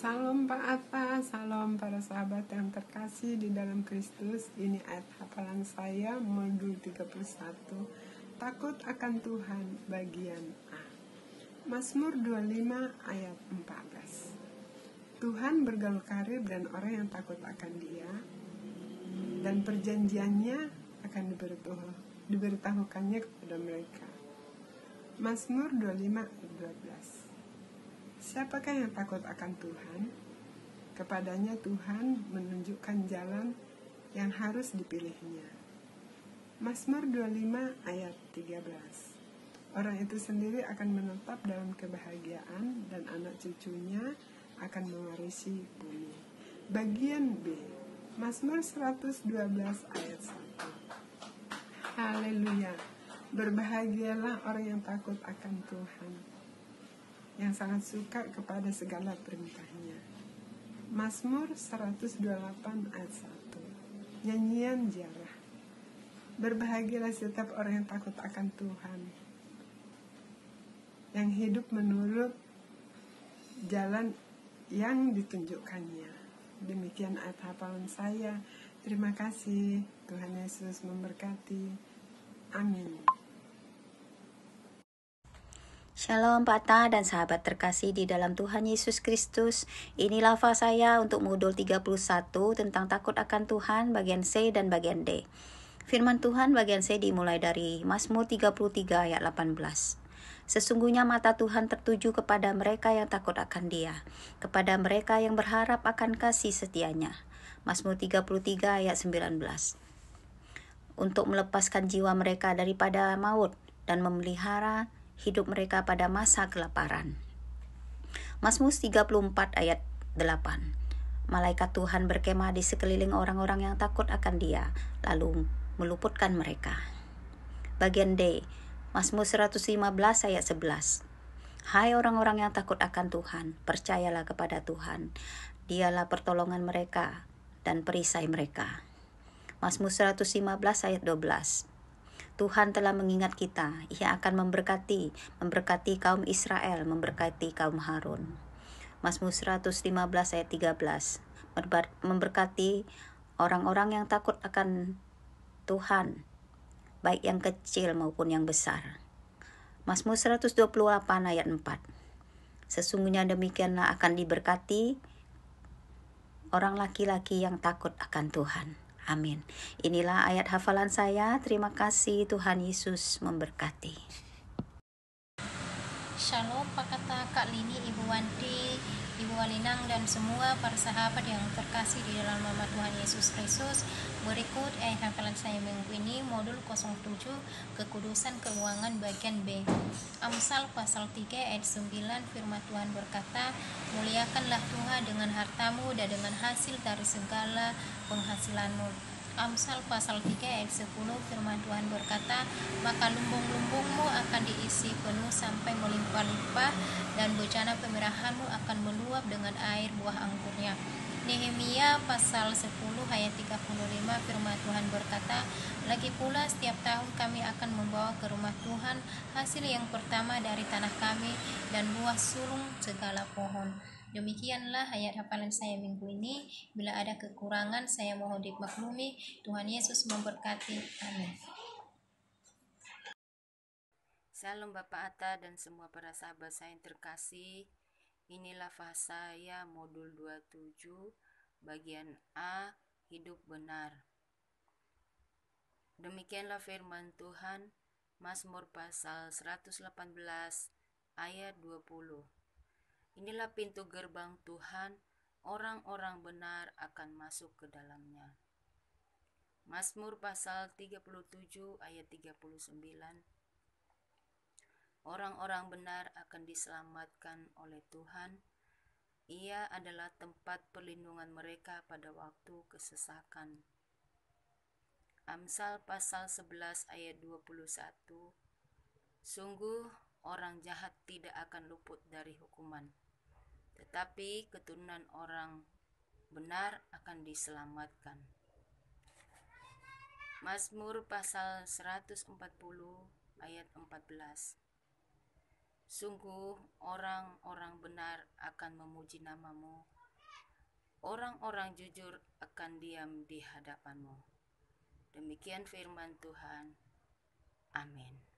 Salam Pak Atta, salam para sahabat yang terkasih di dalam Kristus. Ini ayat hafalan saya modul 31, takut akan Tuhan bagian A. Mazmur 25 ayat 14. Tuhan bergaul karib dan orang yang takut akan Dia, dan perjanjiannya akan diberitahukannya kepada mereka. Mazmur 25 ayat 12. Siapakah yang takut akan Tuhan? Kepadanya Tuhan menunjukkan jalan yang harus dipilihnya. Mazmur 25 ayat 13. Orang itu sendiri akan menetap dalam kebahagiaan dan anak cucunya akan mewarisi bumi. Bagian B, Mazmur 112 ayat 1. Haleluya. Berbahagialah orang yang takut akan Tuhan, yang sangat suka kepada segala perintahnya. Mazmur 128 ayat 1. Nyanyian Jarah. Berbahagialah setiap orang yang takut akan Tuhan, yang hidup menurut jalan yang ditunjukkannya. Demikian ayat hafalan saya. Terima kasih. Tuhan Yesus memberkati. Amin. Shalom Pak Atta dan sahabat terkasih di dalam Tuhan Yesus Kristus. Inilah lafaz saya untuk modul 31 tentang takut akan Tuhan bagian C dan bagian D. Firman Tuhan bagian C dimulai dari Mazmur 33 ayat 18. Sesungguhnya mata Tuhan tertuju kepada mereka yang takut akan Dia, kepada mereka yang berharap akan kasih setianya. Mazmur 33 ayat 19. Untuk melepaskan jiwa mereka daripada maut dan memelihara hidup mereka pada masa kelaparan. Mazmur 34 ayat 8. Malaikat Tuhan berkemah di sekeliling orang-orang yang takut akan Dia, lalu meluputkan mereka. Bagian D, Mazmur 115 ayat 11. Hai orang-orang yang takut akan Tuhan, percayalah kepada Tuhan. Dialah pertolongan mereka dan perisai mereka. Mazmur 115 ayat 12. Tuhan telah mengingat kita, Ia akan memberkati kaum Israel, memberkati kaum Harun. Mazmur 115 ayat 13, memberkati orang-orang yang takut akan Tuhan, baik yang kecil maupun yang besar. Mazmur 128 ayat 4, sesungguhnya demikianlah akan diberkati orang laki-laki yang takut akan Tuhan. Amin. Inilah ayat hafalan saya. Terima kasih. Tuhan Yesus memberkati. Shalom Pak Atta, Kak Lini, Ibu Wanti, Ibu Walinang, dan semua para sahabat yang terkasih di dalam nama Tuhan Yesus Kristus. Berikut ayat hafalan saya minggu ini, modul 07, kekudusan keuangan bagian B. Amsal pasal 3 ayat 9, firman Tuhan berkata, muliakanlah Tuhan dengan hartamu dan dengan hasil dari segala penghasilanmu. Amsal pasal 3 ayat 10, firman Tuhan berkata, maka lumbung-lumbungmu akan diisi penuh sampai melimpah-limpah, dan bejana pemerahanmu akan meluap dengan air buah anggurnya. Nehemia pasal 10 ayat 35, firman Tuhan berkata, lagi pula setiap tahun kami akan membawa ke rumah Tuhan hasil yang pertama dari tanah kami dan buah sulung segala pohon. Demikianlah ayat hafalan saya minggu ini. Bila ada kekurangan, saya mohon dimaklumi. Tuhan Yesus memberkati. Amin. Salam Bapak Atta dan semua para sahabat saya yang terkasih. Inilah lafaz saya modul 27 bagian A, hidup benar. Demikianlah firman Tuhan, Mazmur pasal 118 ayat 20. Inilah pintu gerbang Tuhan, orang-orang benar akan masuk ke dalamnya. Mazmur pasal 37 ayat 39. Orang-orang benar akan diselamatkan oleh Tuhan. Ia adalah tempat perlindungan mereka pada waktu kesesakan. Amsal pasal 11 ayat 21. Sungguh orang jahat tidak akan luput dari hukuman, tetapi keturunan orang benar akan diselamatkan. Mazmur pasal 140 ayat 14. Sungguh orang-orang benar akan memuji namamu, orang-orang jujur akan diam di hadapan-Mu. Demikian firman Tuhan. Amin.